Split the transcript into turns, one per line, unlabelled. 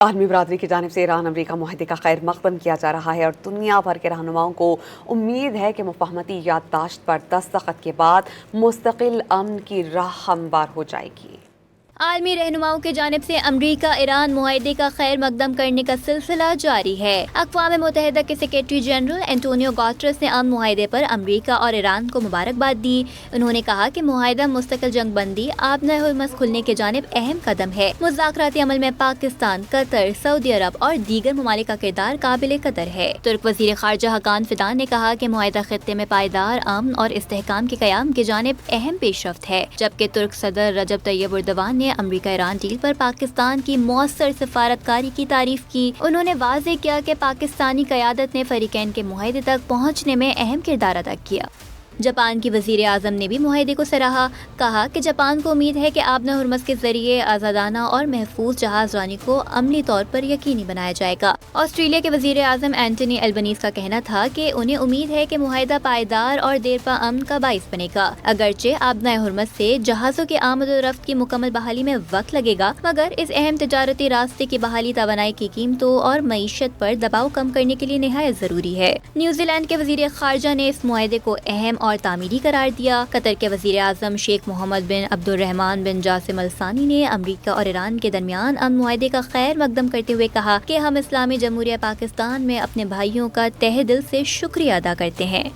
عالمی برادری کی جانب سے ایران امریکہ معاہدے کا خیر مقدم کیا جا رہا ہے اور دنیا بھر کے رہنماؤں کو امید ہے کہ مفاہمتی یادداشت پر دستخط کے بعد مستقل امن کی راہ ہموار ہو جائے گی۔
عالمی رہنماؤں کی جانب سے امریکہ ایران معاہدے کا خیر مقدم کرنے کا سلسلہ جاری ہے۔ اقوام متحدہ کے سیکریٹری جنرل اینٹونیو گوٹریس نے امن معاہدے پر امریکہ اور ایران کو مبارکباد دی۔ انہوں نے کہا کہ معاہدہ مستقل جنگ بندی آبِ ہرمز کھلنے کی جانب اہم قدم ہے۔ مذاکراتی عمل میں پاکستان، قطر، سعودی عرب اور دیگر ممالک کا کردار قابل قدر ہے۔ ترک وزیر خارجہ حکان فیدان نے کہا کہ معاہدہ خطے میں پائیدار امن اور استحکام کے قیام کی جانب اہم پیش رفت ہے، جبکہ ترک صدر رجب طیب اردوان نے امریکہ ایران ڈیل پر پاکستان کی مؤثر سفارتکاری کی تعریف کی۔ انہوں نے واضح کیا کہ پاکستانی قیادت نے فریقین کے معاہدے تک پہنچنے میں اہم کردار ادا کیا۔ جاپان کی وزیر اعظم نے بھی معاہدے کو سراہا، کہا کہ جاپان کو امید ہے کہ آبِ ہرمز کے ذریعے آزادانہ اور محفوظ جہاز رانی کو عملی طور پر یقینی بنایا جائے گا۔ آسٹریلیا کے وزیر اعظم اینٹونی البنیز کا کہنا تھا کہ انہیں امید ہے کہ معاہدہ پائیدار اور دیرپا امن کا باعث بنے گا۔ اگرچہ آبِ ہرمز سے جہازوں کی آمد و رفت کی مکمل بحالی میں وقت لگے گا، مگر اس اہم تجارتی راستے کی بحالی توانائی کی قیمتوں اور معیشت پر دباؤ کم کرنے کے لیے نہایت ضروری ہے۔ نیوزی لینڈ کے وزیر خارجہ نے اس معاہدے کو اہم اور تعمیری قرار دیا۔ قطر کے وزیر اعظم شیخ محمد بن عبد الرحمن بن جاسم الثانی نے امریکہ اور ایران کے درمیان امن معاہدے کا خیر مقدم کرتے ہوئے کہا کہ ہم اسلامی جمہوریہ پاکستان میں اپنے بھائیوں کا تہہ دل سے شکریہ ادا کرتے ہیں۔